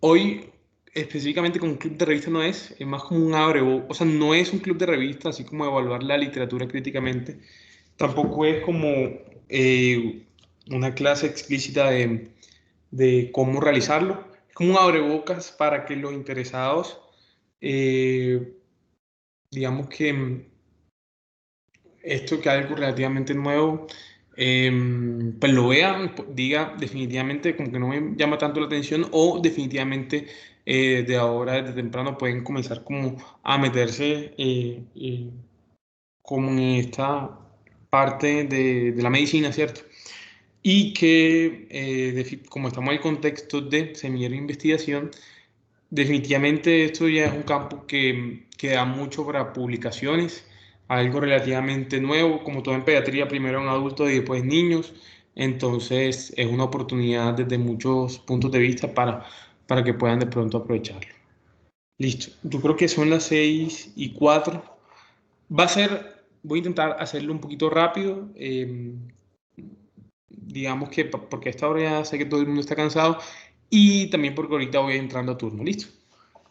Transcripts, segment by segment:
Hoy, específicamente con un club de revistas no es más como un o sea, no es un club de revistas, así como evaluar la literatura críticamente. Tampoco es como una clase explícita de cómo realizarlo. Es como un abrebocas para que los interesados, eh, digamos que esto que es algo relativamente nuevo, pues lo vean, diga definitivamente como que no me llama tanto la atención o definitivamente de ahora, desde temprano, pueden comenzar como a meterse como en esta parte de la medicina, ¿cierto? Y que como estamos en el contexto de semillero de investigación, definitivamente esto ya es un campo que da mucho para publicaciones, algo relativamente nuevo, como todo en pediatría, primero en adultos y después niños. Entonces es una oportunidad desde muchos puntos de vista para que puedan de pronto aprovecharlo. Listo, yo creo que son las 6:04. Voy a intentar hacerlo un poquito rápido. Digamos que porque a esta hora ya sé que todo el mundo está cansado y también porque ahorita voy entrando a turno. Listo.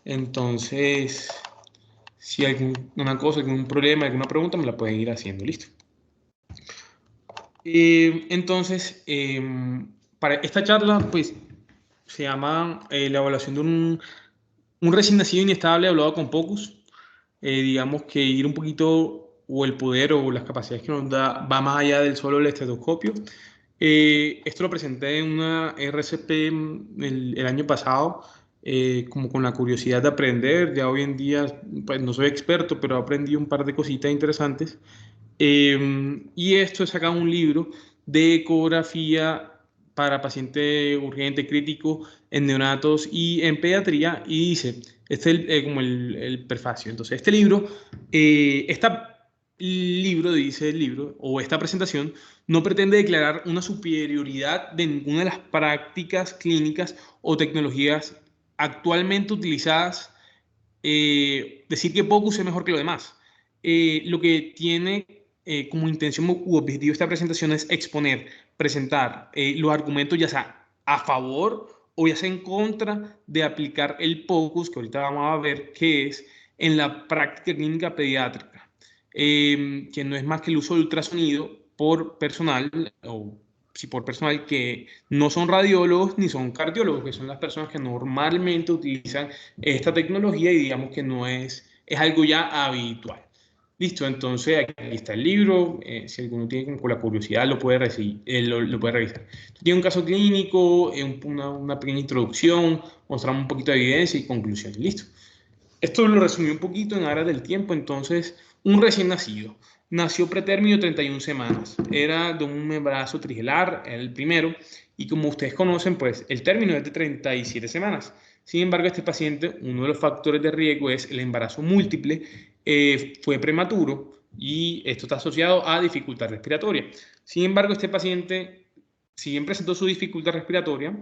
Entonces, si hay alguna cosa, algún problema, alguna pregunta, me la pueden ir haciendo. Listo. Entonces, para esta charla, pues, se llama la evaluación de un recién nacido inestable hablado con pocos. Digamos que ir un poquito, o el poder o las capacidades que nos da, va más allá del solo el estetoscopio. Esto lo presenté en una RCP el año pasado, como con la curiosidad de aprender. Ya hoy en día, pues no soy experto, pero he aprendido un par de cositas interesantes. Y esto es acá un libro de ecografía para paciente urgente crítico en neonatos y en pediatría. Y dice, este es como el prefacio. Entonces, dice el libro, o esta presentación, no pretende declarar una superioridad de ninguna de las prácticas clínicas o tecnologías actualmente utilizadas, decir que Focus es mejor que lo demás. Lo que tiene como intención u objetivo esta presentación es exponer, presentar los argumentos ya sea a favor o ya sea en contra de aplicar el POCUS, que ahorita vamos a ver qué es, en la práctica clínica pediátrica, que no es más que el uso de ultrasonido por personal, o si por personal que no son radiólogos ni son cardiólogos, que son las personas que normalmente utilizan esta tecnología y digamos que no es algo ya habitual. Listo, entonces aquí está el libro. Si alguno tiene con la curiosidad lo puede revisar. Tiene un caso clínico, una pequeña introducción, mostramos un poquito de evidencia y conclusiones. Listo. Esto lo resumí un poquito en aras del tiempo. Entonces, un recién nacido. Nació pretérmino 31 semanas. Era de un embarazo trigelar, era el primero. Y como ustedes conocen, pues el término es de 37 semanas. Sin embargo, este paciente, uno de los factores de riesgo es el embarazo múltiple. Fue prematuro y esto está asociado a dificultad respiratoria. Sin embargo, este paciente, si bien presentó su dificultad respiratoria,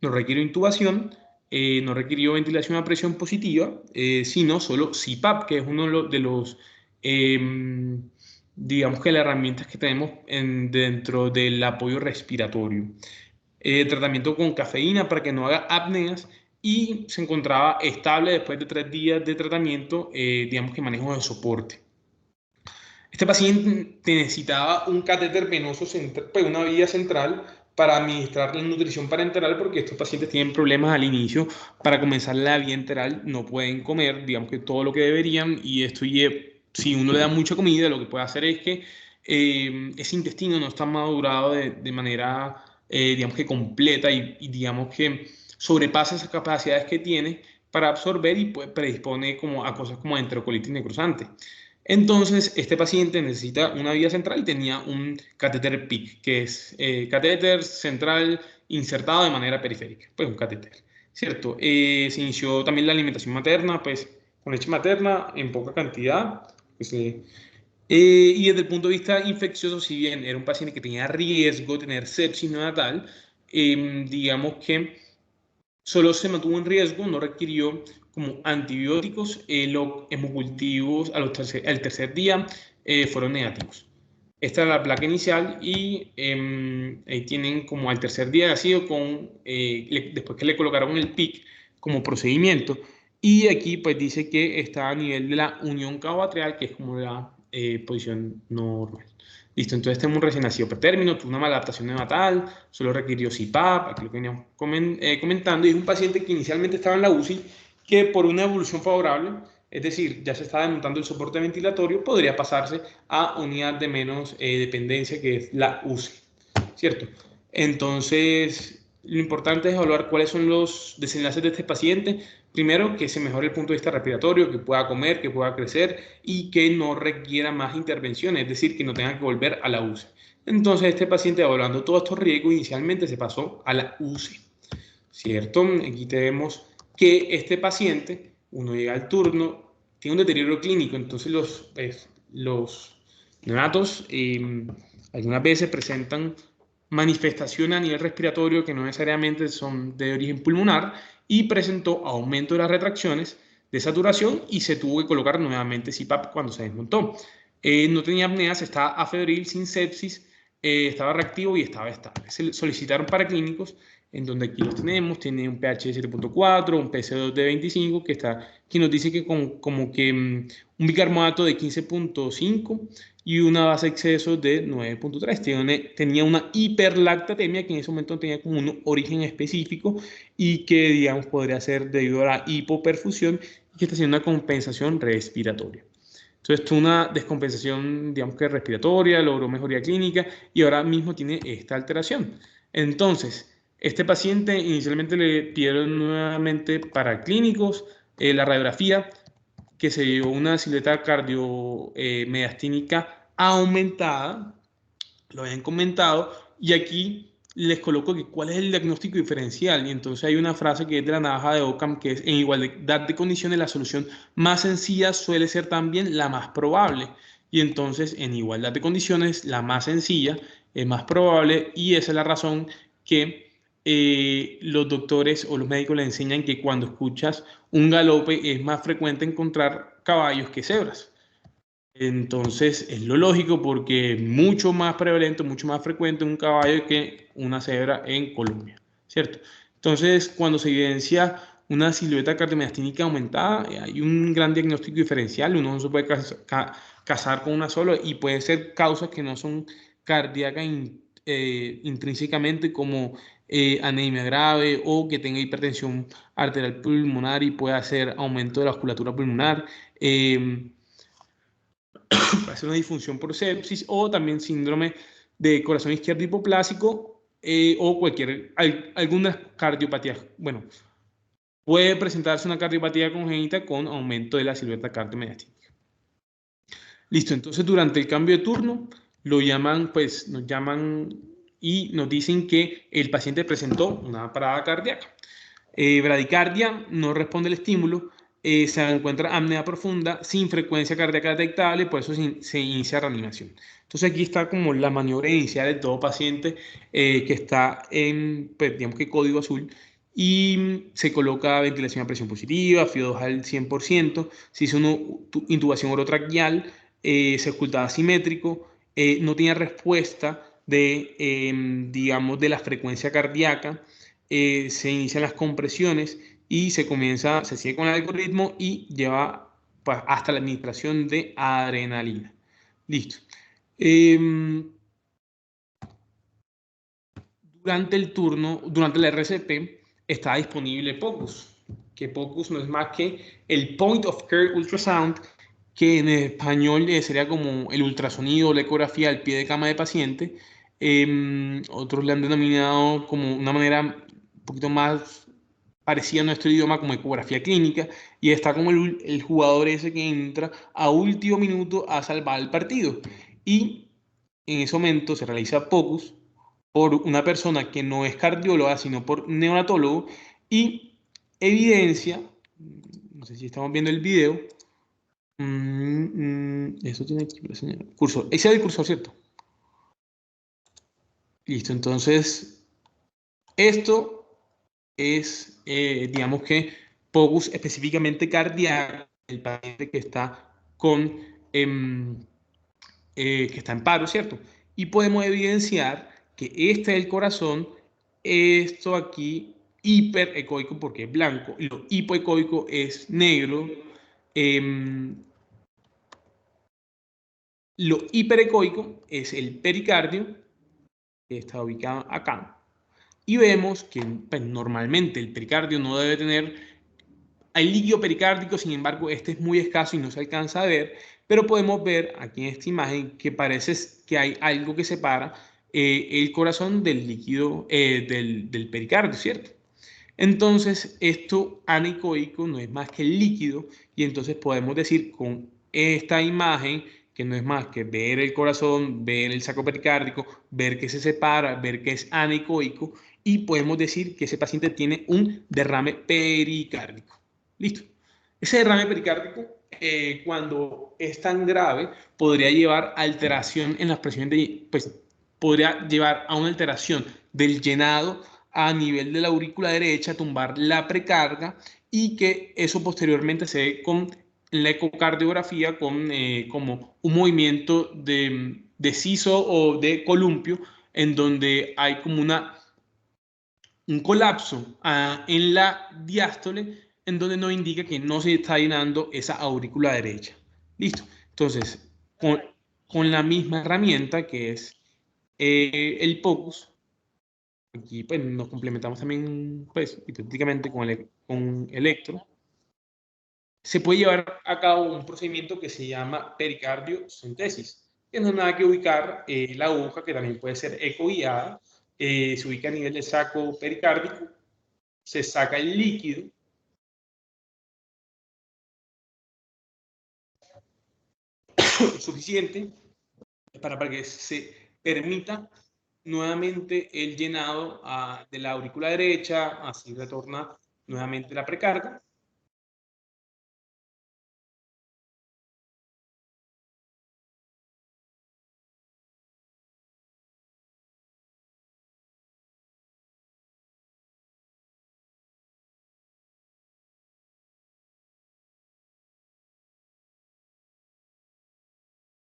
no requiere intubación, no requirió ventilación a presión positiva, sino solo CPAP, que es uno de los, digamos que las herramientas que tenemos dentro del apoyo respiratorio. Tratamiento con cafeína para que no haga apneas y se encontraba estable después de 3 días de tratamiento, digamos que manejo de soporte. Este paciente necesitaba un catéter venoso central, pues una vía central para administrar la nutrición parenteral, porque estos pacientes tienen problemas al inicio. Para comenzar la vía enteral no pueden comer, digamos que todo lo que deberían, y esto, si uno le da mucha comida, lo que puede hacer es que ese intestino no está madurado de manera, digamos que completa, y digamos que sobrepasa esas capacidades que tiene para absorber y pues, predispone como a cosas como enterocolitis necrosante. Entonces, este paciente necesita una vía central y tenía un catéter PIC, que es catéter central insertado de manera periférica, pues un catéter, ¿cierto? Se inició también la alimentación materna, pues con leche materna en poca cantidad, pues, y desde el punto de vista infeccioso, si bien era un paciente que tenía riesgo de tener sepsis neonatal, digamos que solo se mantuvo en riesgo, no requirió como antibióticos. Los hemocultivos al tercer día fueron negativos. Esta es la placa inicial y ahí tienen como al tercer día de ácido después que le colocaron el PIC, como procedimiento. Y aquí pues dice que está a nivel de la unión cabo-atrial, que es como la posición normal. Listo, entonces tenemos un recién nacido pretérmino, tuvo una maladaptación neonatal, solo requirió CPAP, aquí lo que veníamos comentando, y es un paciente que inicialmente estaba en la UCI, que por una evolución favorable, es decir, ya se está desmontando el soporte ventilatorio, podría pasarse a unidad de menos dependencia, que es la UCI, ¿cierto? Entonces, lo importante es evaluar cuáles son los desenlaces de este paciente. Primero, que se mejore el punto de vista respiratorio, que pueda comer, que pueda crecer y que no requiera más intervenciones, es decir, que no tenga que volver a la UCI. Entonces, este paciente, evaluando todos estos riesgos, inicialmente se pasó a la UCI, ¿cierto? Aquí tenemos que este paciente, uno llega al turno, tiene un deterioro clínico, entonces los neonatos algunas veces presentan manifestaciones a nivel respiratorio que no necesariamente son de origen pulmonar y presentó aumento de las retracciones de saturación y se tuvo que colocar nuevamente CPAP cuando se desmontó. No tenía apneas, estaba afebril, sin sepsis, estaba reactivo y estaba estable. Se solicitaron paraclínicos, en donde aquí los tenemos, tiene un pH de 7.4, un PC2 de 25, que nos dice que como que un bicarbonato de 15.5 y una base de exceso de 9.3. Tenía una hiperlactatemia que en ese momento tenía como un origen específico y que, digamos, podría ser debido a la hipoperfusión y que está haciendo una compensación respiratoria. Entonces, tuvo una descompensación, digamos que respiratoria, logró mejoría clínica y ahora mismo tiene esta alteración. Entonces, este paciente inicialmente le pidieron nuevamente paraclínicos, la radiografía, que se dio una silueta cardiomediastínica aumentada, lo habían comentado, y aquí les coloco que cuál es el diagnóstico diferencial. Y entonces hay una frase que es de la navaja de Ockham, que es: en igualdad de condiciones, la solución más sencilla suele ser también la más probable. Y entonces, en igualdad de condiciones, la más sencilla es más probable, y esa es la razón que los doctores o los médicos le enseñan que cuando escuchas un galope es más frecuente encontrar caballos que cebras. Entonces es lo lógico porque es mucho más prevalente, mucho más frecuente un caballo que una cebra en Colombia, ¿cierto? Entonces, cuando se evidencia una silueta cardiomediastínica aumentada, hay un gran diagnóstico diferencial. Uno no se puede casar con una sola y puede ser causas que no son cardíacas intrínsecamente, como anemia grave o que tenga hipertensión arterial pulmonar y pueda hacer aumento de la vasculatura pulmonar. Puede ser una disfunción por sepsis o también síndrome de corazón izquierdo hipoplásico o algunas cardiopatías. Bueno, puede presentarse una cardiopatía congénita con aumento de la silueta cardiomediastínica. Listo, entonces durante el cambio de turno lo llaman, pues nos llaman y nos dicen que el paciente presentó una parada cardíaca. Bradicardia, no responde al estímulo, se encuentra apnea profunda sin frecuencia cardíaca detectable, por eso se inicia reanimación. Entonces aquí está como la maniobra inicial de todo paciente que está en, pues, digamos que código azul, y se coloca ventilación a presión positiva, FIO2 al 100%, se hizo una intubación orotraqueal, se ocultaba asimétrico, no tenía respuesta digamos, de la frecuencia cardíaca. Se inician las compresiones y se sigue con el algoritmo y lleva pues, hasta la administración de adrenalina. Listo. Durante el turno, durante la RCP, está disponible POCUS, que POCUS no es más que el Point of Care Ultrasound, que en español sería como el ultrasonido o la ecografía al pie de cama de paciente. Otros le han denominado como una manera un poquito más parecida a nuestro idioma como ecografía clínica, y está como el jugador ese que entra a último minuto a salvar el partido. Y en ese momento se realiza POCUS por una persona que no es cardióloga, sino por neonatólogo, y evidencia, no sé si estamos viendo el video, eso tiene que señor. Cursor, ese es el cursor, ¿cierto? Listo, entonces esto es, digamos que POCUS específicamente cardíaco, el paciente que está em, que está en paro, ¿cierto? Y podemos evidenciar que este es el corazón, esto aquí hiperecoico porque es blanco, y lo hipoecoico es negro. Lo hiperecoico es el pericardio, que está ubicado acá. Y vemos que pues, normalmente el pericardio no debe tener. Hay líquido pericárdico, sin embargo, este es muy escaso y no se alcanza a ver, pero podemos ver aquí en esta imagen que parece que hay algo que separa el corazón del líquido del pericardio, ¿cierto? Entonces, esto anecoico no es más que el líquido y entonces podemos decir con esta imagen que no es más que ver el corazón, ver el saco pericárdico, ver que se separa, ver que es anecoico y podemos decir que ese paciente tiene un derrame pericárdico. Listo. Ese derrame pericárdico, cuando es tan grave, podría llevar a alteración en las presiones pues podría llevar a una alteración del llenado a nivel de la aurícula derecha, tumbar la precarga y que eso posteriormente se ve con la ecocardiografía como un movimiento de siso o de columpio en donde hay como un colapso en la diástole en donde nos indica que no se está llenando esa aurícula derecha. Listo. Entonces, con la misma herramienta que es el POCUS, aquí pues, nos complementamos también pues, hipotéticamente con electro, se puede llevar a cabo un procedimiento que se llama pericardiocentesis, que no es nada que ubicar la aguja, que también puede ser ecoguiada, se ubica a nivel del saco pericárdico, se saca el líquido suficiente para que se permita nuevamente el llenado de la aurícula derecha, así retorna nuevamente la precarga.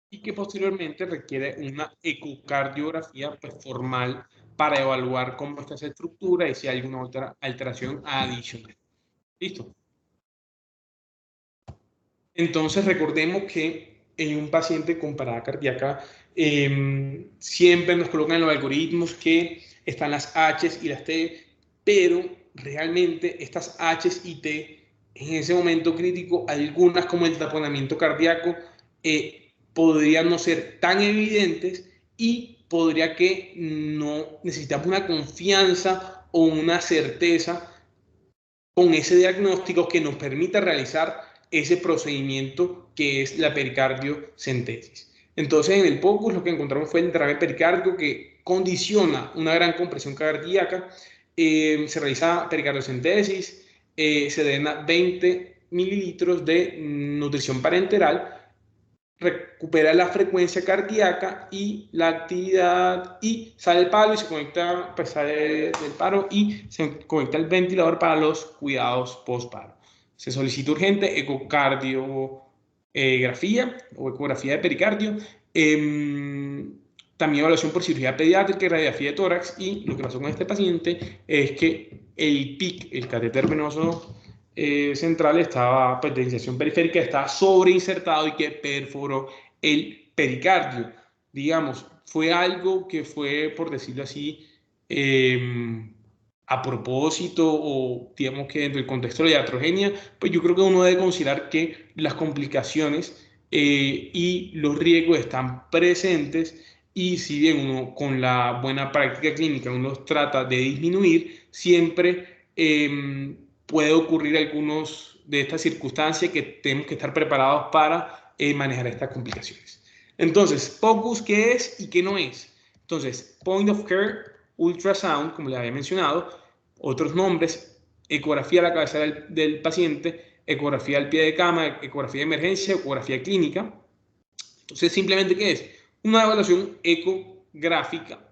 Y que posteriormente requiere una ecocardiografía pues, formal para evaluar cómo está esa estructura y si hay alguna otra alteración adicional. ¿Listo? Entonces recordemos que en un paciente con parada cardíaca siempre nos colocan en los algoritmos que están las H y las T, pero realmente estas H y T en ese momento crítico, algunas como el taponamiento cardíaco, podrían no ser tan evidentes y podría que no necesitamos una confianza o una certeza con ese diagnóstico que nos permita realizar ese procedimiento que es la pericardiocentesis. Entonces, en el POCUS lo que encontramos fue el derrame pericárdico que condiciona una gran compresión cardíaca. Se realiza pericardiocentesis, se drena 20 mililitros de nutrición parenteral, recupera la frecuencia cardíaca y la actividad y sale el palo y se conecta, pues sale del paro y se conecta el ventilador para los cuidados post-paro. Se solicita urgente ecocardiografía o ecografía de pericardio, también evaluación por cirugía pediátrica y radiografía de tórax y lo que pasó con este paciente es que el PIC, el catéter venoso central estaba, pues, de inserción periférica, estaba sobreinsertado y que perforó el pericardio. Digamos, fue algo que fue, por decirlo así, a propósito o digamos que dentro del contexto de la iatrogenia, pues yo creo que uno debe considerar que las complicaciones y los riesgos están presentes y si bien uno con la buena práctica clínica uno trata de disminuir, siempre puede ocurrir algunos de estas circunstancias que tenemos que estar preparados para manejar estas complicaciones. Entonces, POCUS, ¿qué es y qué no es? Entonces, Point of Care Ultrasound, como les había mencionado, otros nombres, ecografía a la cabeza del paciente, ecografía al pie de cama, ecografía de emergencia, ecografía clínica. Entonces, simplemente, ¿qué es? Una evaluación ecográfica.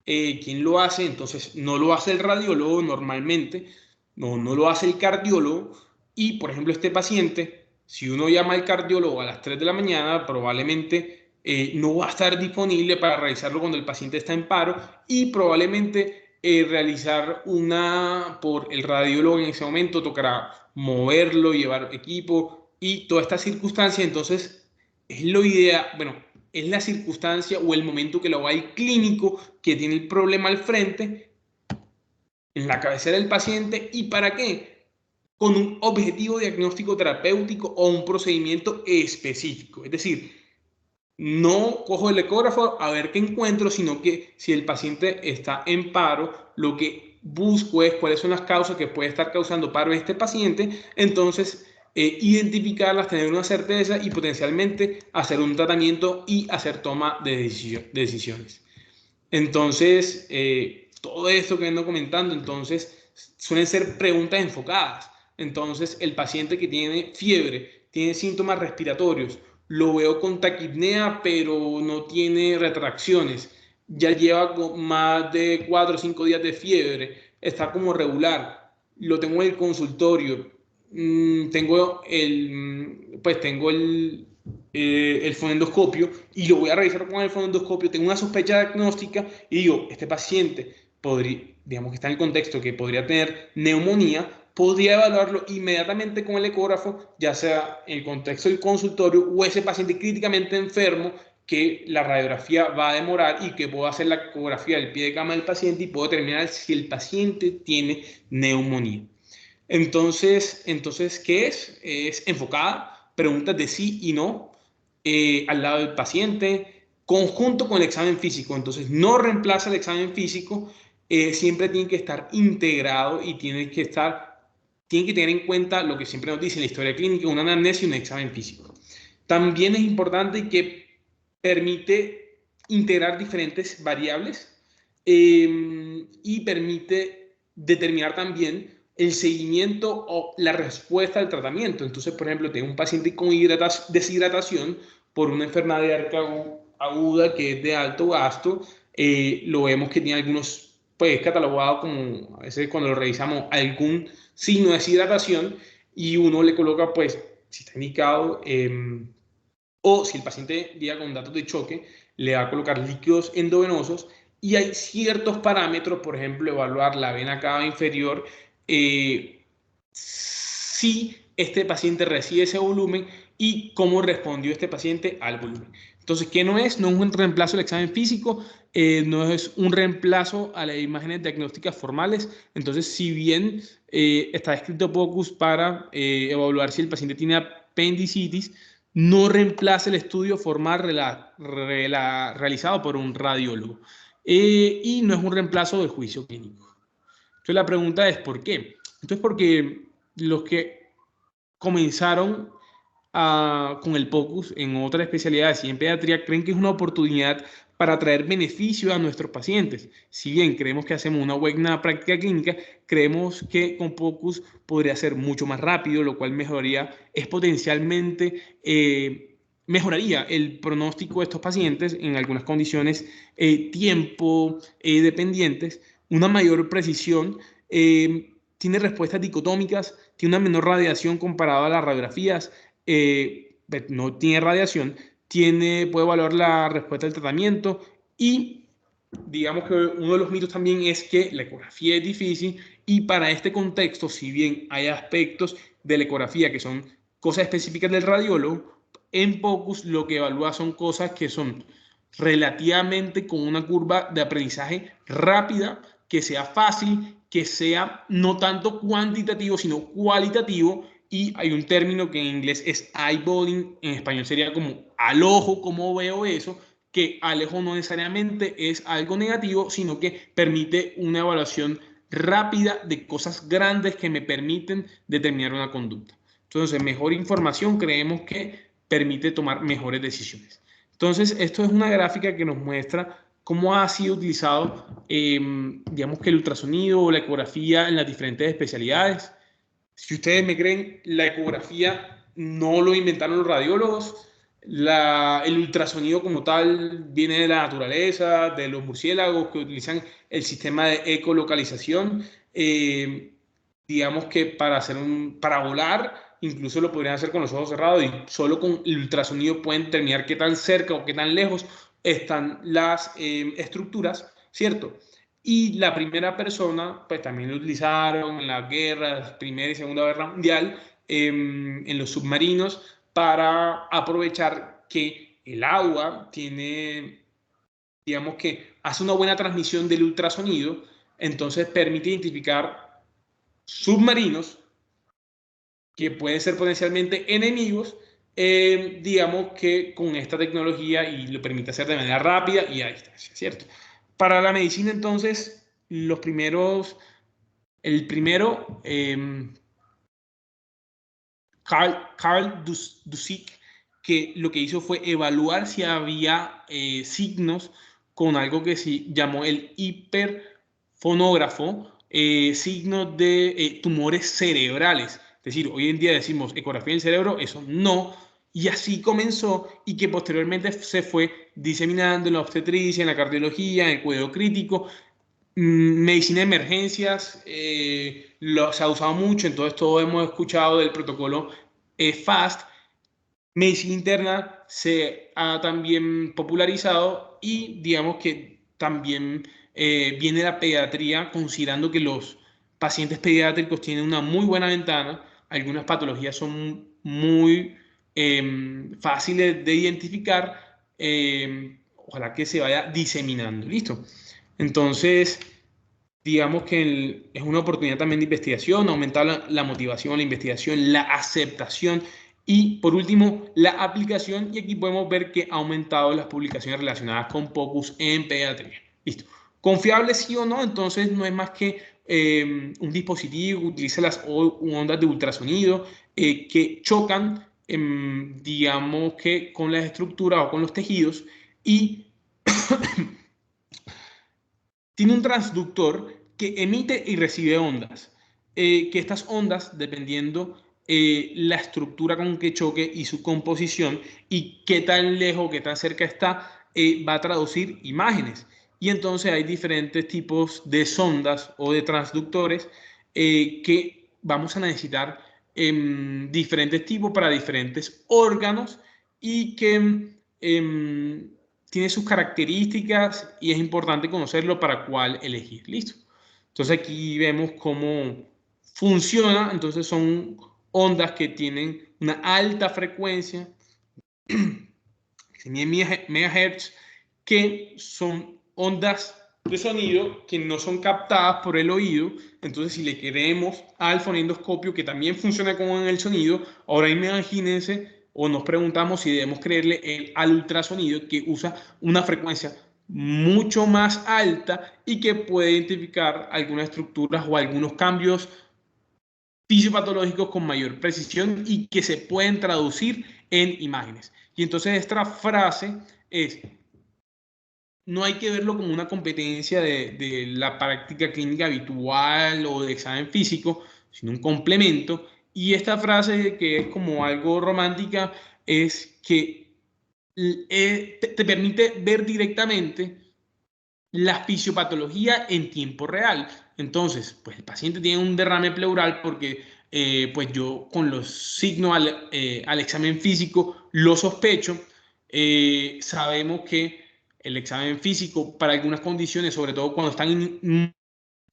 ¿Quién lo hace? Entonces, no lo hace el radiólogo normalmente, no lo hace el cardiólogo. Y, por ejemplo, este paciente, si uno llama al cardiólogo a las 3 de la mañana, probablemente no va a estar disponible para realizarlo cuando el paciente está en paro y probablemente realizar por el radiólogo en ese momento, tocará moverlo, llevar equipo y toda esta circunstancia. Entonces, es lo idea, bueno, es la circunstancia o el momento que lo va el clínico que tiene el problema al frente, en la cabecera del paciente. ¿Y para qué? Con un objetivo diagnóstico terapéutico o un procedimiento específico. Es decir, no cojo el ecógrafo a ver qué encuentro, sino que si el paciente está en paro, lo que busco es cuáles son las causas que puede estar causando paro en este paciente. Entonces, identificarlas, tener una certeza y potencialmente hacer un tratamiento y hacer toma de decisiones. Entonces, todo esto que ando comentando, entonces, suelen ser preguntas enfocadas. Entonces, el paciente que tiene fiebre, tiene síntomas respiratorios, lo veo con taquipnea, pero no tiene retracciones, ya lleva más de 4 o 5 días de fiebre, está como regular, lo tengo en el consultorio, tengo el fonendoscopio y lo voy a revisar con el fonendoscopio, tengo una sospecha diagnóstica y digo, este paciente podría, digamos que está en el contexto que podría tener neumonía, podría evaluarlo inmediatamente con el ecógrafo, ya sea en el contexto del consultorio o ese paciente críticamente enfermo que la radiografía va a demorar y que puedo hacer la ecografía del pie de cama del paciente y puedo determinar si el paciente tiene neumonía. Entonces, ¿qué es? Es enfocada, preguntas de sí y no, al lado del paciente, conjunto con el examen físico. Entonces, no reemplaza el examen físico, siempre tiene que estar integrado y tiene que tener en cuenta lo que siempre nos dice la historia clínica, una anamnesis y un examen físico. También es importante que permite integrar diferentes variables y permite determinar también el seguimiento o la respuesta al tratamiento. Entonces, por ejemplo, tengo un paciente con deshidratación por una enfermedad aguda que es de alto gasto, lo vemos que tiene algunos, pues catalogado como, a veces cuando lo revisamos, algún signo de deshidratación y uno le coloca, pues, si está indicado, o si el paciente llega con datos de choque, le va a colocar líquidos endovenosos y hay ciertos parámetros, por ejemplo, evaluar la vena cava inferior, si este paciente recibe ese volumen y cómo respondió este paciente al volumen. Entonces, ¿qué no es? No es un reemplazo del examen físico, no es un reemplazo a las imágenes diagnósticas formales. Entonces, si bien está escrito POCUS para evaluar si el paciente tiene apendicitis, no reemplaza el estudio formal realizado por un radiólogo. Y no es un reemplazo del juicio clínico. Entonces, la pregunta es, ¿por qué? Entonces, porque los que comenzaron con el POCUS en otras especialidades y en pediatría creen que es una oportunidad para traer beneficio a nuestros pacientes. Si bien creemos que hacemos una buena práctica clínica, creemos que con POCUS podría ser mucho más rápido, lo cual mejoraría el pronóstico de estos pacientes en algunas condiciones tiempo dependientes, una mayor precisión, tiene respuestas dicotómicas, tiene una menor radiación comparado a las radiografías, no tiene radiación, puede evaluar la respuesta del tratamiento y digamos que uno de los mitos también es que la ecografía es difícil y para este contexto, si bien hay aspectos de la ecografía que son cosas específicas del radiólogo, en POCUS lo que evalúa son cosas que son relativamente con una curva de aprendizaje rápida, que sea fácil, que sea no tanto cuantitativo, sino cualitativo. Y hay un término que en inglés es eyeballing, en español sería como al ojo, ¿cómo veo eso? Que al ojo no necesariamente es algo negativo, sino que permite una evaluación rápida de cosas grandes que me permiten determinar una conducta. Entonces, mejor información creemos que permite tomar mejores decisiones. Entonces, esto es una gráfica que nos muestra cómo ha sido utilizado, digamos que el ultrasonido o la ecografía en las diferentes especialidades. Si ustedes me creen, la ecografía no lo inventaron los radiólogos. El ultrasonido como tal viene de la naturaleza, de los murciélagos que utilizan el sistema de ecolocalización. Digamos que para volar, incluso lo podrían hacer con los ojos cerrados y solo con el ultrasonido pueden determinar qué tan cerca o qué tan lejos están las estructuras, ¿cierto? Y la primera persona, pues también lo utilizaron en las guerras, Primera y Segunda Guerra Mundial, en los submarinos, para aprovechar que el agua tiene, digamos que hace una buena transmisión del ultrasonido, entonces permite identificar submarinos que pueden ser potencialmente enemigos, digamos que con esta tecnología y lo permite hacer de manera rápida y a distancia, ¿cierto? Para la medicina, entonces, el primero, Carl Dusik, que lo que hizo fue evaluar si había signos con algo que se llamó el hiperfonógrafo, signos de tumores cerebrales. Es decir, hoy en día decimos ecografía del cerebro, eso no. Y así comenzó y que posteriormente se fue diseminando en la obstetricia, en la cardiología, en el cuidado crítico, medicina de emergencias, se ha usado mucho, entonces todos hemos escuchado del protocolo FAST. Medicina interna se ha también popularizado y digamos que también viene la pediatría, considerando que los pacientes pediátricos tienen una muy buena ventana, algunas patologías son muy fáciles de identificar, ojalá que se vaya diseminando, ¿listo? Entonces, digamos que es una oportunidad también de investigación, aumentar la motivación, la investigación, la aceptación y por último la aplicación. Y aquí podemos ver que ha aumentado las publicaciones relacionadas con POCUS en pediatría. Listo. ¿Confiable sí o no? Entonces no es más que un dispositivo que utiliza las ondas de ultrasonido que chocan, digamos que con las estructuras o con los tejidos y tiene un transductor que emite y recibe ondas. Que estas ondas, dependiendo la estructura con que choque y su composición y qué tan lejos, qué tan cerca está, va a traducir imágenes. Y entonces hay diferentes tipos de sondas o de transductores que vamos a necesitar diferentes tipos para diferentes órganos y que tiene sus características y es importante conocerlo para cuál elegir. Listo. Entonces aquí vemos cómo funciona. Entonces son ondas que tienen una alta frecuencia, 100 MHz, que son ondas de sonido que no son captadas por el oído. Entonces, si le queremos al fonendoscopio, que también funciona como en el sonido, ahora imagínense o nos preguntamos si debemos creerle al ultrasonido, que usa una frecuencia mucho más alta y que puede identificar algunas estructuras o algunos cambios fisiopatológicos con mayor precisión y que se pueden traducir en imágenes. Y entonces esta frase es: no hay que verlo como una competencia de la práctica clínica habitual o de examen físico, sino un complemento. Y esta frase, que es como algo romántica, es que te permite ver directamente la fisiopatología en tiempo real. Entonces, pues el paciente tiene un derrame pleural porque pues yo con los signos al examen físico lo sospecho. Sabemos que el examen físico para algunas condiciones, sobre todo cuando están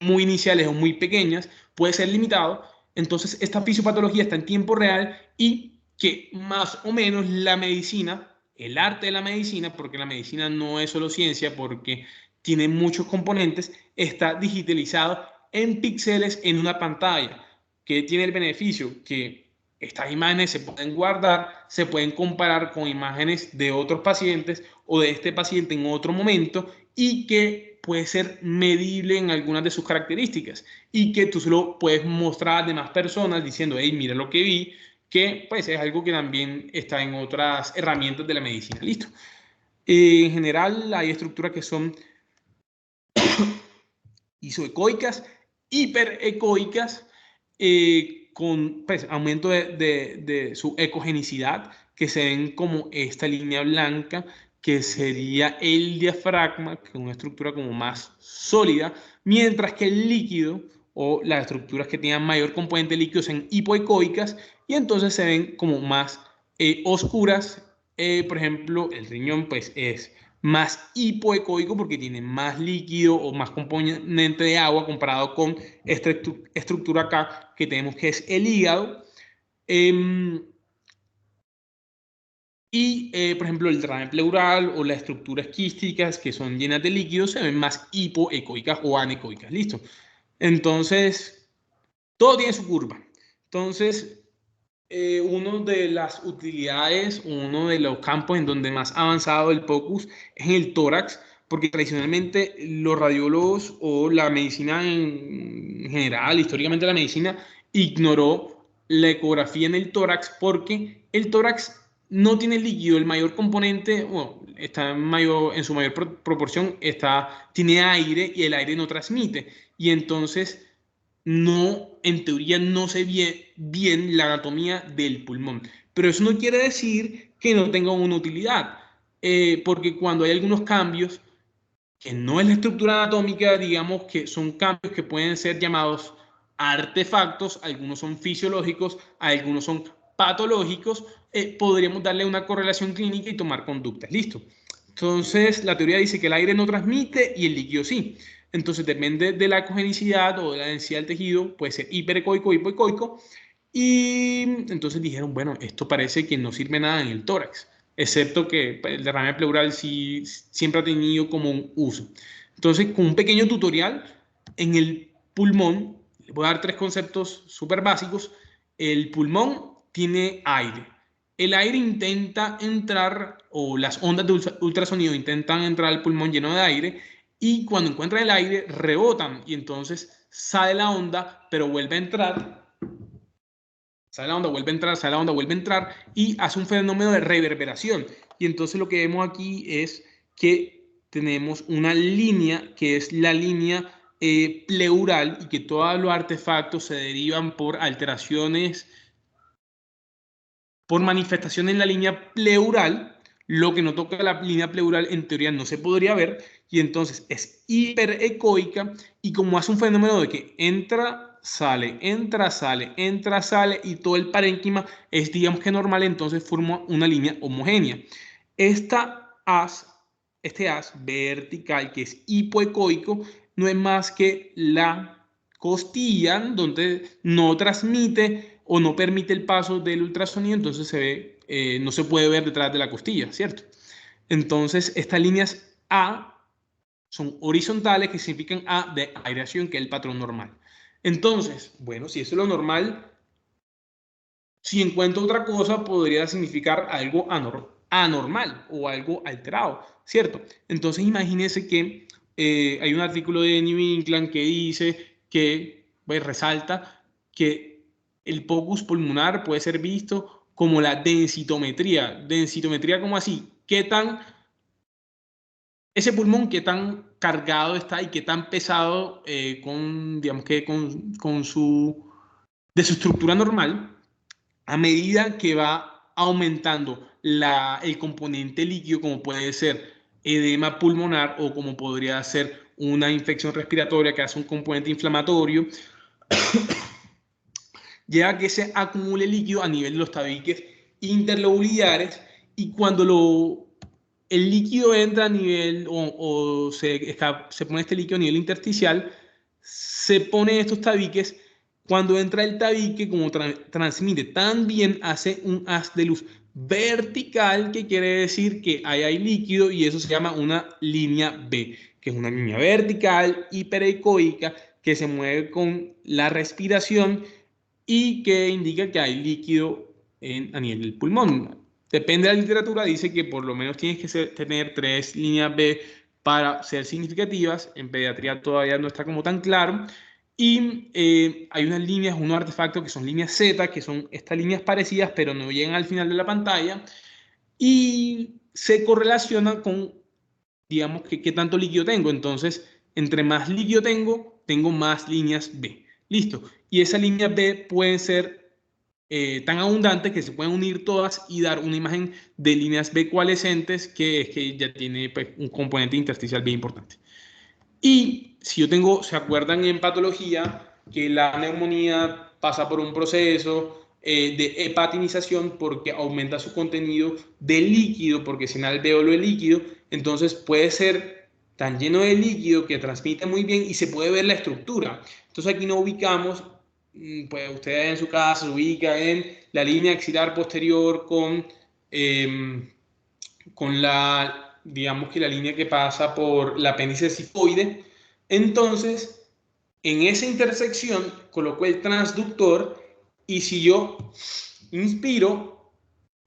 muy iniciales o muy pequeñas, puede ser limitado. Entonces, esta fisiopatología está en tiempo real y que más o menos la medicina, el arte de la medicina, porque la medicina no es solo ciencia, porque tiene muchos componentes, está digitalizado en píxeles en una pantalla, que tiene el beneficio que estas imágenes se pueden guardar, se pueden comparar con imágenes de otros pacientes o de este paciente en otro momento y que puede ser medible en algunas de sus características y que tú solo puedes mostrar a demás personas diciendo: hey, mira lo que vi, que pues es algo que también está en otras herramientas de la medicina. Listo. En general hay estructuras que son isoecoicas, hiperecoicas, con pues, aumento de su ecogenicidad, que se ven como esta línea blanca, que sería el diafragma, que es una estructura como más sólida, mientras que el líquido o las estructuras que tienen mayor componente líquido son hipoecoicas y entonces se ven como más oscuras. Por ejemplo, el riñón pues es más hipoecoico porque tiene más líquido o más componente de agua comparado con esta estructura acá que tenemos que es el hígado. Eh, por ejemplo, el derrame pleural o las estructuras quísticas que son llenas de líquidos se ven más hipoecoicas o anecoicas. ¿Listo? Entonces, todo tiene su curva. Entonces, uno de las utilidades, uno de los campos en donde más ha avanzado el POCUS es en el tórax, porque tradicionalmente los radiólogos o la medicina en general, históricamente la medicina, ignoró la ecografía en el tórax porque el tórax no tiene líquido, el mayor componente, bueno, está en su mayor proporción, tiene aire y el aire no transmite. Y entonces no, en teoría no se ve bien la anatomía del pulmón. Pero eso no quiere decir que no tenga una utilidad, porque cuando hay algunos cambios, que no es la estructura anatómica, digamos que son cambios que pueden ser llamados artefactos, algunos son fisiológicos, algunos son patológicos, podríamos darle una correlación clínica y tomar conductas. Listo. Entonces, la teoría dice que el aire no transmite y el líquido sí. Entonces, depende de la cogenicidad o de la densidad del tejido, puede ser hiperecoico o hipoecoico. Y entonces dijeron, bueno, esto parece que no sirve nada en el tórax, excepto que el derrame pleural sí siempre ha tenido como un uso. Entonces, con un pequeño tutorial en el pulmón, les voy a dar tres conceptos súper básicos. El pulmón tiene aire. El aire intenta entrar, o las ondas de ultrasonido intentan entrar al pulmón lleno de aire, y cuando encuentran el aire, rebotan, y entonces sale la onda, pero vuelve a entrar, sale la onda, vuelve a entrar, sale la onda, vuelve a entrar, y hace un fenómeno de reverberación. Y entonces lo que vemos aquí es que tenemos una línea que es la línea pleural, y que todos los artefactos se derivan por alteraciones, por manifestación en la línea pleural. Lo que no toca la línea pleural en teoría no se podría ver, y entonces es hiperecoica, y como hace un fenómeno de que entra, sale, entra, sale, entra, sale, y todo el parénquima es, digamos que normal, entonces forma una línea homogénea. Esta haz, este haz vertical que es hipoecoico no es más que la costilla donde no transmite o no permite el paso del ultrasonido, entonces no se puede ver detrás de la costilla, ¿cierto? Entonces, estas líneas A son horizontales, que significan A de aireación, que es el patrón normal. Entonces, bueno, si eso es lo normal, si encuentro otra cosa, podría significar algo anormal o algo alterado, ¿cierto? Entonces, imagínense que hay un artículo de New England que dice que, pues, resalta que el pocus pulmonar puede ser visto como la densitometría. Densitometría, ¿cómo así? ¿Qué tan, ese pulmón, qué tan cargado está y qué tan pesado digamos que de su estructura normal? A medida que va aumentando el componente líquido, como puede ser edema pulmonar o como podría ser una infección respiratoria que hace un componente inflamatorio, llega a que se acumule líquido a nivel de los tabiques interlobulares, y cuando el líquido entra a nivel o se pone este líquido a nivel intersticial, se pone estos tabiques. Cuando entra el tabique, como transmite también, hace un haz de luz vertical, que quiere decir que ahí hay líquido, y eso se llama una línea B, que es una línea vertical hiperecoica que se mueve con la respiración y que indica que hay líquido a nivel del pulmón. Depende de la literatura, dice que por lo menos tienes que tener 3 líneas B para ser significativas. En pediatría todavía no está como tan claro. Y hay unas líneas, unos artefactos que son líneas Z, que son estas líneas parecidas, pero no llegan al final de la pantalla, y se correlacionan con, digamos, que qué tanto líquido tengo. Entonces, entre más líquido tengo más líneas B. Listo. Y esas líneas B pueden ser tan abundantes que se pueden unir todas y dar una imagen de líneas B coalescentes, que es que ya tiene, pues, un componente intersticial bien importante. Y si yo tengo, ¿se acuerdan en patología que la neumonía pasa por un proceso de hepatinización porque aumenta su contenido de líquido, porque si en alvéolo es líquido, entonces puede ser tan lleno de líquido que transmite muy bien y se puede ver la estructura. Entonces aquí no ubicamos, pues ustedes en su casa se ubica en la línea axilar posterior con la, digamos que la línea que pasa por la apéndice cifoide. Entonces, en esa intersección coloco el transductor y si yo inspiro,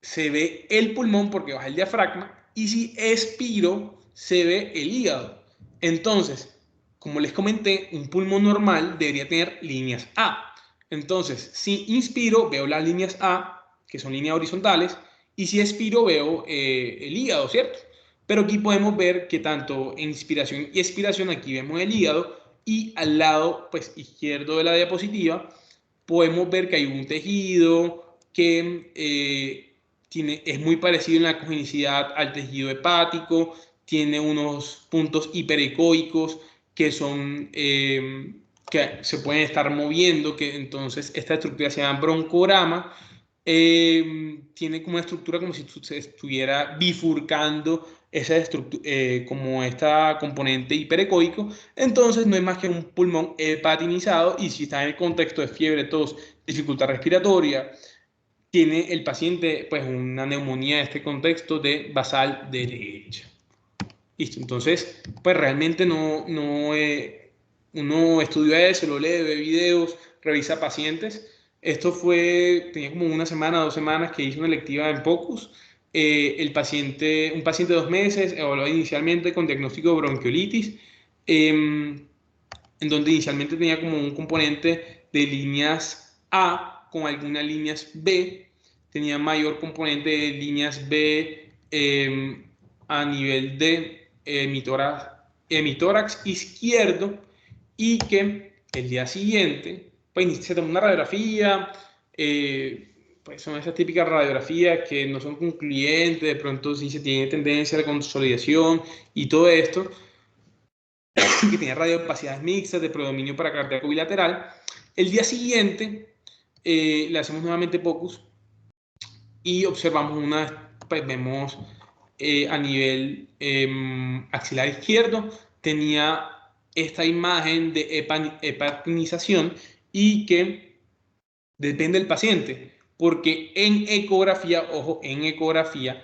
se ve el pulmón porque baja el diafragma y si expiro, se ve el hígado. Entonces, como les comenté, un pulmón normal debería tener líneas A. Entonces, si inspiro, veo las líneas A, que son líneas horizontales, y si expiro, veo el hígado, ¿cierto? Pero aquí podemos ver que tanto en inspiración y expiración, aquí vemos el hígado, y al lado pues, izquierdo de la diapositiva, podemos ver que hay un tejido que es muy parecido en la congenicidad al tejido hepático, tiene unos puntos hiperecoicos que son que se pueden estar moviendo, que entonces esta estructura se llama broncograma. Tiene como una estructura como si se estuviera bifurcando esa como esta componente hiperecoico, entonces no es más que un pulmón hepatinizado y si está en el contexto de fiebre, tos, dificultad respiratoria, tiene el paciente pues una neumonía en este contexto de basal derecha. Listo, entonces pues realmente uno estudia eso, lo lee, ve videos, revisa pacientes. Esto tenía como una semana, 2 semanas que hice una electiva en POCUS. Un paciente de 2 meses, evaluado inicialmente con diagnóstico de bronquiolitis, en donde inicialmente tenía como un componente de líneas A con algunas líneas B, tenía mayor componente de líneas B a nivel de hemitórax izquierdo y que el día siguiente pues, se tomó una radiografía, pues son esas típicas radiografías que no son concluyentes, de pronto sí se tiene tendencia a la consolidación y todo esto, que tenía radiopacidades mixtas de predominio paracardíaco bilateral. El día siguiente le hacemos nuevamente POCUS y observamos pues vemos a nivel axilar izquierdo, tenía esta imagen de hepatinización y que depende del paciente, porque en ecografía, ojo, en ecografía,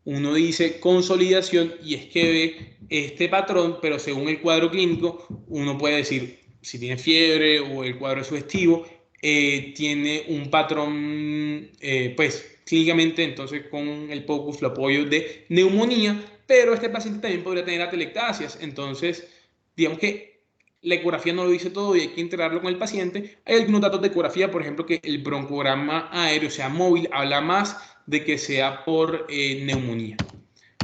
uno dice consolidación y es que ve este patrón, pero según el cuadro clínico, uno puede decir si tiene fiebre o el cuadro es sugestivo, tiene un patrón, pues clínicamente, entonces con el POCUS lo apoyo de neumonía, pero este paciente también podría tener atelectasias, entonces digamos que la ecografía no lo dice todo y hay que integrarlo con el paciente. Hay algunos datos de ecografía, por ejemplo, que el broncograma aéreo, sea móvil, habla más de que sea por neumonía.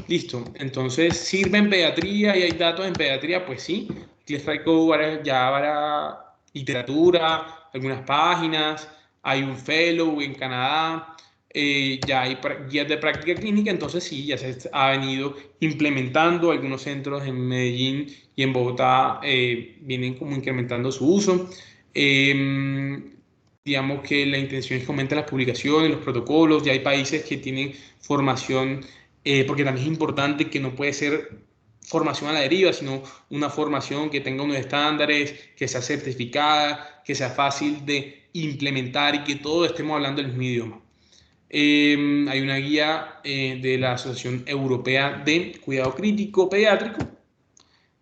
Listo, entonces sirve en pediatría y hay datos en pediatría, pues sí. Aquí les traigo varias literatura, algunas páginas, hay un fellow en Canadá, ya hay guías de práctica clínica, entonces sí, ya se ha venido implementando, algunos centros en Medellín y en Bogotá vienen como incrementando su uso. Digamos que la intención es que aumenten las publicaciones, los protocolos, ya hay países que tienen formación, porque también es importante que no puede ser formación a la deriva, sino una formación que tenga unos estándares, que sea certificada, que sea fácil de implementar y que todos estemos hablando el mismo idioma. Hay una guía de la Asociación Europea de Cuidado Crítico Pediátrico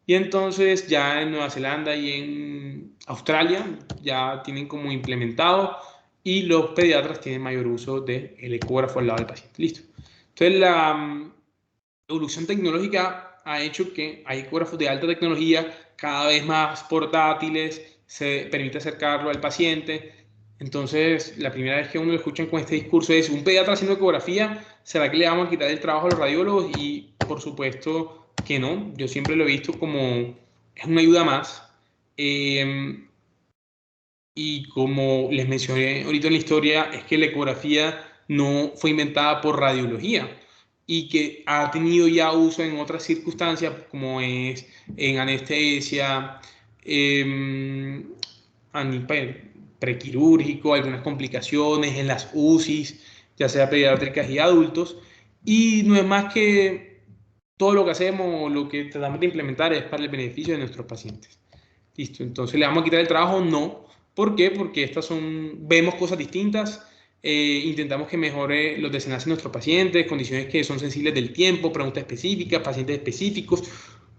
y entonces ya en Nueva Zelanda y en Australia ya tienen como implementado y los pediatras tienen mayor uso del ecógrafo al lado del paciente. Listo. Entonces la evolución tecnológica ha hecho que hay ecógrafos de alta tecnología cada vez más portátiles, se permite acercarlo al paciente. Entonces, la primera vez que uno lo escucha con este discurso es un pediatra haciendo ecografía, ¿será que le vamos a quitar el trabajo a los radiólogos? Y por supuesto que no, yo siempre lo he visto como es una ayuda más. Y como les mencioné ahorita en la historia, es que la ecografía no fue inventada por radiología y que ha tenido ya uso en otras circunstancias, como es en anestesia, prequirúrgico, algunas complicaciones en las UCIs, ya sea pediátricas y adultos, y no es más que todo lo que hacemos, lo que tratamos de implementar es para el beneficio de nuestros pacientes. Listo, entonces le vamos a quitar el trabajo, no. ¿Por qué? Porque vemos cosas distintas, intentamos que mejore los desenlaces de nuestros pacientes, condiciones que son sensibles del tiempo, preguntas específicas, pacientes específicos,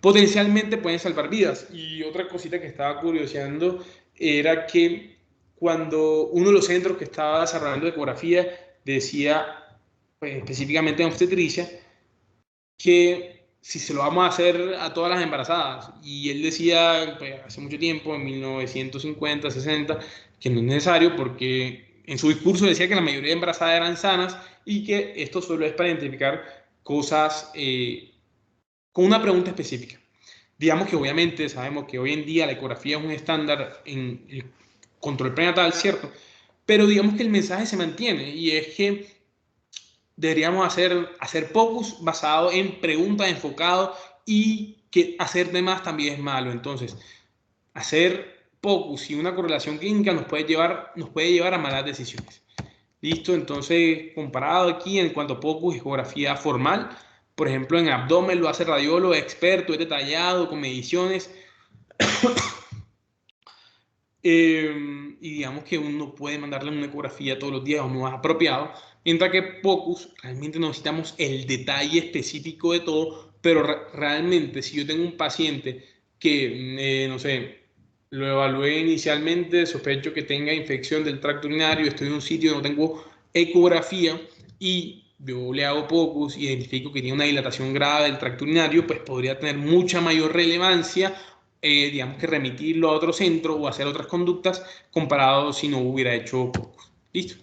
potencialmente pueden salvar vidas. Y otra cosita que estaba curioseando era que cuando uno de los centros que estaba desarrollando ecografía decía, pues, específicamente en obstetricia, que si se lo vamos a hacer a todas las embarazadas. Y él decía, pues, hace mucho tiempo, en 1950, 60, que no es necesario porque en su discurso decía que la mayoría de embarazadas eran sanas y que esto solo es para identificar cosas con una pregunta específica. Digamos que obviamente sabemos que hoy en día la ecografía es un estándar en el control prenatal, ¿cierto? Pero digamos que el mensaje se mantiene y es que deberíamos hacer POCUS basado en preguntas enfocadas y que hacer demás también es malo. Entonces, hacer POCUS y una correlación clínica nos puede llevar a malas decisiones. Listo, entonces comparado aquí en cuanto a POCUS y ecografía formal, por ejemplo en abdomen lo hace radiólogo experto, es detallado, con mediciones, y digamos que uno puede mandarle una ecografía todos los días o no es apropiado, mientras que POCUS realmente necesitamos el detalle específico de todo, pero realmente si yo tengo un paciente que, no sé, lo evalué inicialmente, sospecho que tenga infección del tracto urinario, estoy en un sitio donde no tengo ecografía y yo le hago POCUS y identifico que tiene una dilatación grave del tracto urinario, pues podría tener mucha mayor relevancia, digamos que remitirlo a otro centro o hacer otras conductas comparado si no hubiera hecho POCUS. Listo.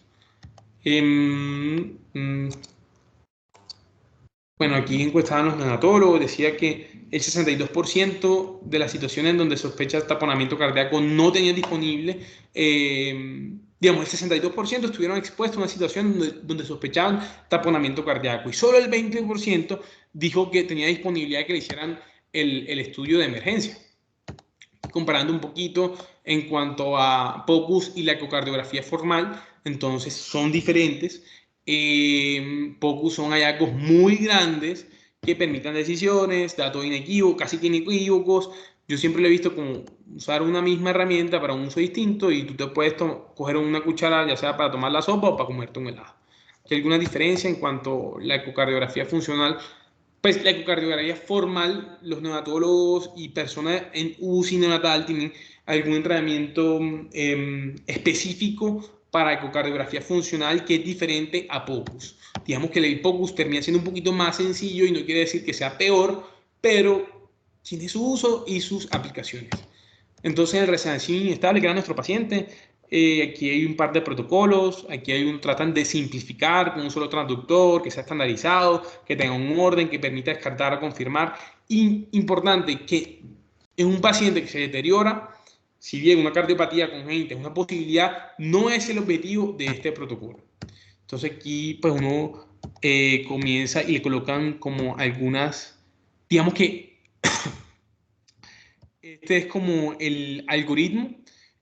Bueno, aquí encuestaban los neonatólogos, decía que el 62% de las situaciones en donde sospecha taponamiento cardíaco no tenían disponible, digamos, el 62% estuvieron expuestos a una situación donde sospechaban taponamiento cardíaco y solo el 20% dijo que tenía disponibilidad de que le hicieran el estudio de emergencia. Comparando un poquito en cuanto a POCUS y la ecocardiografía formal, entonces son diferentes. POCUS son hallazgos muy grandes que permitan decisiones, datos inequívocos, casi que inequívocos. Yo siempre lo he visto como usar una misma herramienta para un uso distinto y tú te puedes coger una cuchara, ya sea para tomar la sopa o para comerte un helado. ¿Hay alguna diferencia en cuanto a la ecocardiografía funcional? Pues la ecocardiografía formal, los neonatólogos y personas en UCI neonatal tienen algún entrenamiento específico para ecocardiografía funcional que es diferente a POCUS. Digamos que el POCUS termina siendo un poquito más sencillo y no quiere decir que sea peor, pero tiene su uso y sus aplicaciones. Entonces, el resonancia inestable, que era nuestro paciente, aquí hay un par de protocolos, tratan de simplificar con un solo transductor, que sea estandarizado, que tenga un orden, que permita descartar o confirmar. Y importante, que en un paciente que se deteriora, si bien una cardiopatía congénita es una posibilidad, no es el objetivo de este protocolo. Entonces aquí pues uno comienza y le colocan como algunas, digamos que este es como el algoritmo.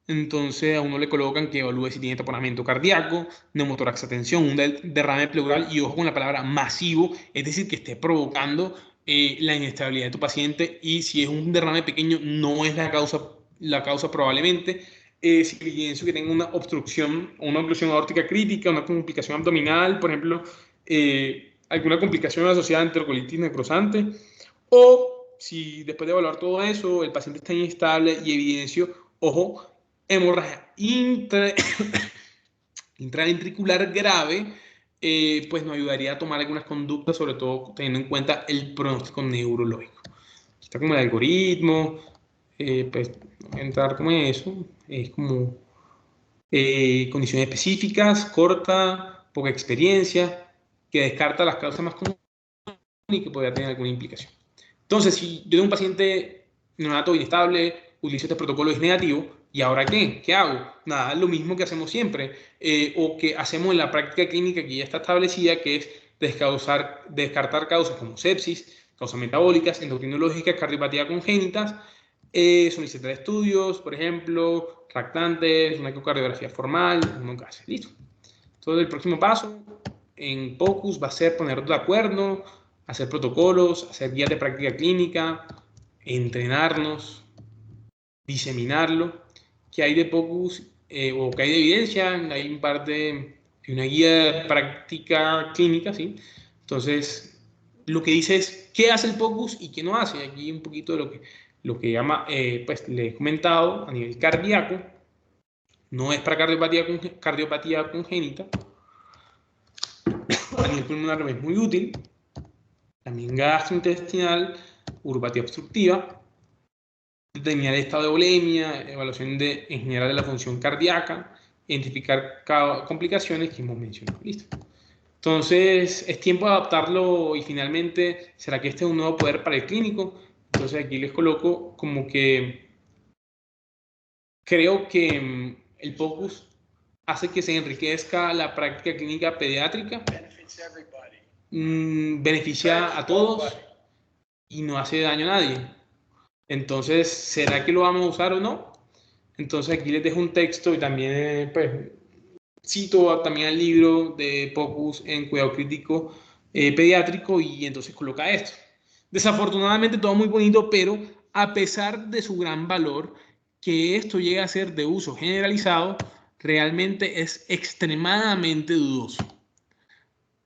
Entonces a uno le colocan que evalúe si tiene taponamiento cardíaco, neumotórax tensión, un derrame pleural y ojo con la palabra masivo, es decir, que esté provocando la inestabilidad de tu paciente y si es un derrame pequeño no es la causa probablemente. Si evidencio que tenga una oclusión aórtica crítica, una complicación abdominal, por ejemplo, alguna complicación asociada a enterocolitis necrosante, o si después de evaluar todo eso, el paciente está inestable y evidencio, ojo, hemorragia intraventricular grave, pues nos ayudaría a tomar algunas conductas, sobre todo teniendo en cuenta el pronóstico neurológico. Aquí está como el algoritmo, pues entrar como en eso, es como condiciones específicas, corta, poca experiencia, que descarta las causas más comunes y que podría tener alguna implicación. Entonces, si yo tengo un paciente neonato inestable, utilizo este protocolo y es negativo, ¿y ahora qué? ¿Qué hago? Nada, lo mismo que hacemos siempre, o que hacemos en la práctica clínica que ya está establecida, que es descartar causas como sepsis, causas metabólicas, endocrinológicas, cardiopatía congénitas, solicitar estudios, por ejemplo, reactantes, una ecocardiografía formal, un OCAS. Listo. Entonces, el próximo paso en POCUS va a ser ponernos de acuerdo, hacer protocolos, hacer guías de práctica clínica, entrenarnos, diseminarlo. ¿Qué hay de POCUS o qué hay de evidencia? Hay un par de una guía de práctica clínica, ¿sí? Entonces, lo que dice es qué hace el POCUS y qué no hace. Aquí un poquito de lo que llama, pues le he comentado a nivel cardíaco, no es para cardiopatía congénita, a nivel pulmonar es muy útil, también gastrointestinal, uropatía obstructiva, determinar el estado de bulimia, evaluación en general de la función cardíaca, identificar complicaciones que hemos mencionado. Listo. Entonces, es tiempo de adaptarlo y finalmente, ¿será que este es un nuevo poder para el clínico? Entonces, aquí les coloco como que creo que el POCUS hace que se enriquezca la práctica clínica pediátrica, beneficia a todos y no hace daño a nadie. Entonces, ¿será que lo vamos a usar o no? Entonces, aquí les dejo un texto y también, pues, cito también el libro de POCUS en cuidado crítico pediátrico y entonces coloca esto. Desafortunadamente todo muy bonito, pero a pesar de su gran valor, que esto llegue a ser de uso generalizado, realmente es extremadamente dudoso.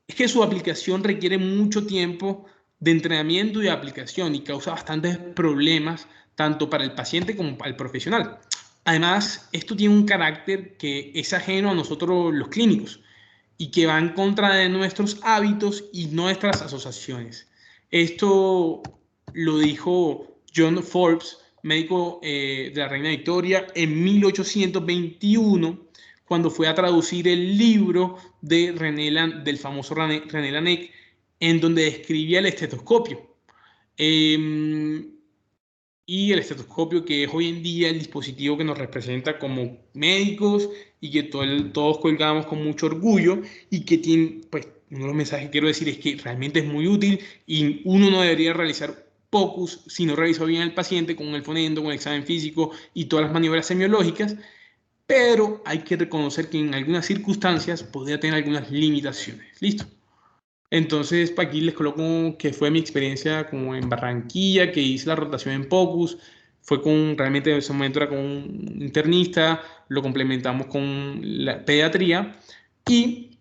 Es que su aplicación requiere mucho tiempo de entrenamiento y de aplicación y causa bastantes problemas tanto para el paciente como para el profesional. Además, esto tiene un carácter que es ajeno a nosotros los clínicos y que va en contra de nuestros hábitos y nuestras asociaciones. Esto lo dijo John Forbes, médico de la Reina Victoria, en 1821, cuando fue a traducir el libro de del famoso René Laennec, en donde describía el estetoscopio. Y el estetoscopio, que es hoy en día el dispositivo que nos representa como médicos y que todos colgamos con mucho orgullo y que tiene, pues, uno de los mensajes que quiero decir es que realmente es muy útil y uno no debería realizar POCUS si no revisó bien al paciente con el fonendo, con el examen físico y todas las maniobras semiológicas, pero hay que reconocer que en algunas circunstancias podría tener algunas limitaciones. ¿Listo? Entonces, aquí les coloco que fue mi experiencia como en Barranquilla, que hice la rotación en POCUS, fue realmente en ese momento era con un internista, lo complementamos con la pediatría y,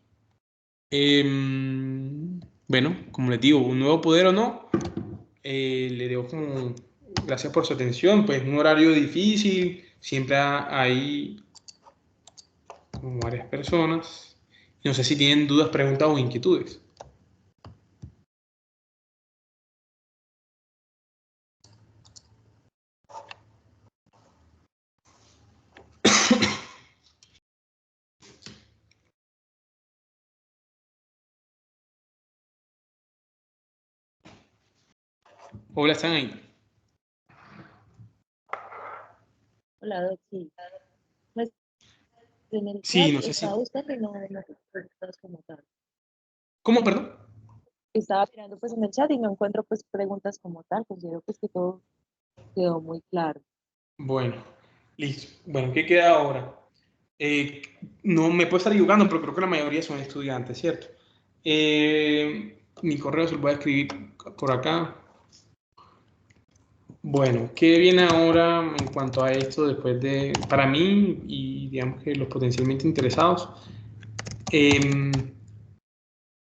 bueno, como les digo, un nuevo poder o no, le dejo como, gracias por su atención, pues un horario difícil, siempre hay como varias personas, no sé si tienen dudas, preguntas o inquietudes. Hola, ¿están ahí? Hola, Doxy. Pues en el Sí, chat no sé si. estaba buscando y no preguntas como tal. ¿Cómo, perdón? Estaba mirando pues en el chat y no encuentro pues preguntas como tal. Considero pues que todo quedó muy claro. Bueno, listo. Bueno, ¿qué queda ahora? Eh, no me puedo estar equivocando, pero creo que la mayoría son estudiantes, ¿cierto? Mi correo se lo voy a escribir por acá. Bueno, ¿qué viene ahora en cuanto a esto después para mí y digamos que los potencialmente interesados? Eh,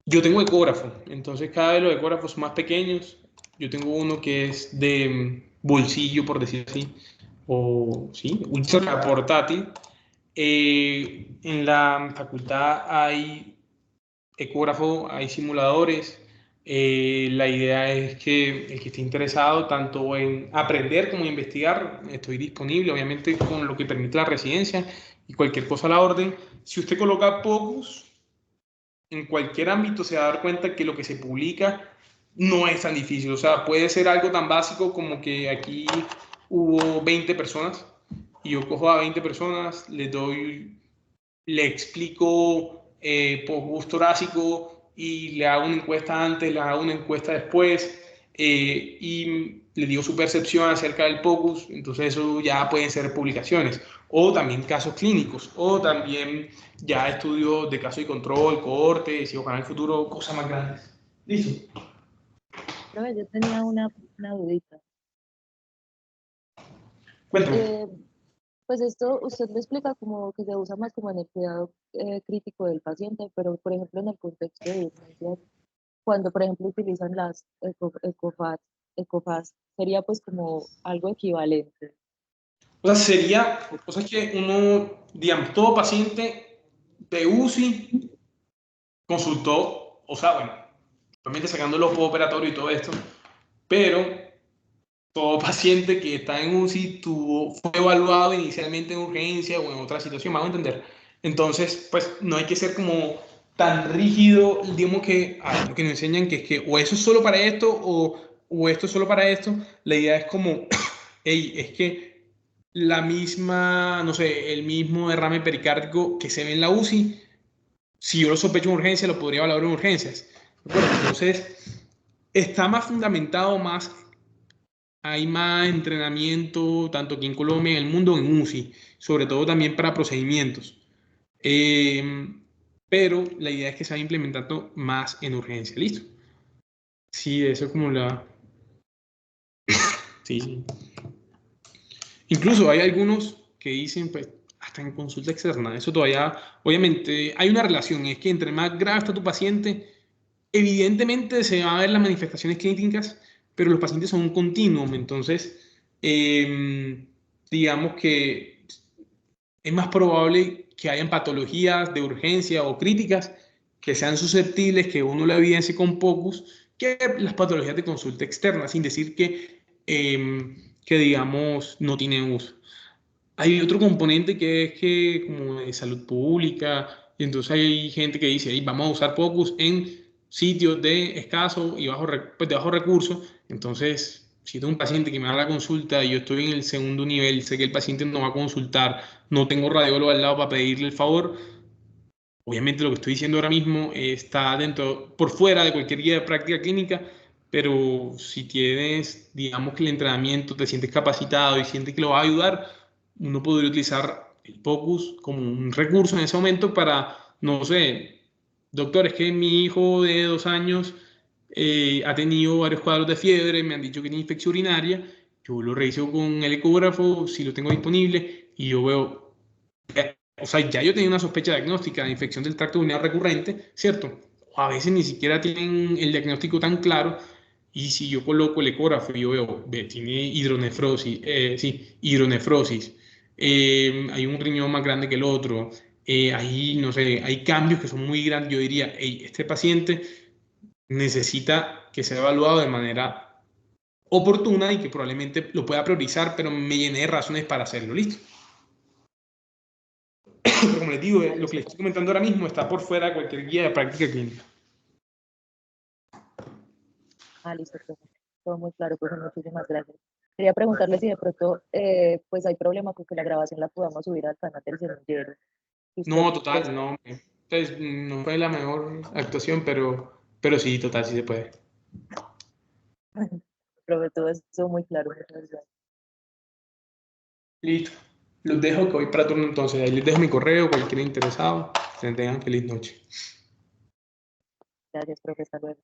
yo tengo ecógrafo, entonces cada vez los ecógrafos son más pequeños. Yo tengo uno que es de bolsillo, por decir así, o sí, ultra portátil. En la facultad hay ecógrafo, hay simuladores. La idea es que el que esté interesado tanto en aprender como en investigar, estoy disponible, obviamente con lo que permite la residencia y cualquier cosa a la orden. Si usted coloca POCUS en cualquier ámbito, se va a dar cuenta que lo que se publica no es tan difícil. O sea, puede ser algo tan básico como que aquí hubo 20 personas y yo cojo a 20 personas, le explico POCUS torácico y le hago una encuesta antes, le hago una encuesta después. y le dio su percepción acerca del POCUS, entonces eso ya pueden ser publicaciones, o también casos clínicos, o también ya estudios de caso y control, cohortes, y ojalá en el futuro cosas más grandes. Listo. Profe, yo tenía una dudita. Cuéntame. Pues esto usted lo explica como que se usa más como en el cuidado crítico del paciente, pero por ejemplo en el contexto de urgencias, cuando por ejemplo utilizan las ECOFAS, sería pues como algo equivalente. O sea, sería, o sea, es que uno, digamos, todo paciente de UCI consultó, o sea, bueno, obviamente sacando los operatorios y todo esto, pero todo paciente que está en UCI fue evaluado inicialmente en urgencia o en otra situación, me hago entender. Entonces, pues no hay que ser como tan rígido, digamos que lo que nos enseñan que es que o eso es solo para esto o esto es solo para esto. La idea es como, hey, es que la misma, no sé, el mismo derrame pericárdico que se ve en la UCI, si yo lo sospecho en urgencia, lo podría valorar en urgencias. Bueno, entonces, está más fundamentado, más hay más entrenamiento, tanto aquí en Colombia, en el mundo, en UCI, sobre todo también para procedimientos. Eh, pero la idea es que se vaya implementando más en urgencia. ¿Listo? Sí, eso es como la... Sí, sí. Incluso hay algunos que dicen, pues, hasta en consulta externa, eso todavía, obviamente, hay una relación, es que entre más grave está tu paciente, evidentemente se van a ver las manifestaciones clínicas, pero los pacientes son un continuum, entonces, digamos que es más probable que hayan patologías de urgencia o críticas que sean susceptibles, que uno la evidencie con POCUS, que las patologías de consulta externa, sin decir que digamos, no tienen uso. Hay otro componente que es que como de salud pública, y entonces hay gente que dice, "Ey, vamos a usar POCUS en sitios de escaso y pues de bajo recurso". Entonces, si tengo un paciente que me da la consulta y yo estoy en el segundo nivel, sé que el paciente no va a consultar, no tengo radiólogo al lado para pedirle el favor, obviamente lo que estoy diciendo ahora mismo está dentro, por fuera de cualquier guía de práctica clínica, pero si tienes, digamos que el entrenamiento, te sientes capacitado y sientes que lo va a ayudar, uno podría utilizar el POCUS como un recurso en ese momento para, no sé, doctor, es que mi hijo de 2 años ha tenido varios cuadros de fiebre, me han dicho que tiene infección urinaria, yo lo reviso con el ecógrafo, si lo tengo disponible, y yo veo o sea, ya yo tenía una sospecha diagnóstica de infección del tracto urinario recurrente, ¿cierto? O a veces ni siquiera tienen el diagnóstico tan claro. Y si yo coloco el ecógrafo y yo veo, tiene hidronefrosis, sí, hidronefrosis, hay un riñón más grande que el otro, ahí, no sé, hay cambios que son muy grandes, yo diría, hey, este paciente necesita que sea evaluado de manera oportuna y que probablemente lo pueda priorizar, pero me llené de razones para hacerlo, ¿listo? Pero como les digo, Ah, lo que listo, les estoy comentando ahora mismo está por fuera de cualquier guía de práctica clínica. listo, profe. Todo muy claro, pues muchísimas gracias. Quería preguntarle si de pronto pues hay problema con que la grabación la podamos subir al canal del semillero. Si usted No, pues, total, no. Pues, no fue la mejor actuación, pero sí, total, sí se puede. profe, todo eso muy claro. Muchas gracias. Listo. Los dejo que voy para turno entonces. Ahí les dejo mi correo, cualquier interesado. Que tengan feliz noche. Gracias, profe. Hasta luego.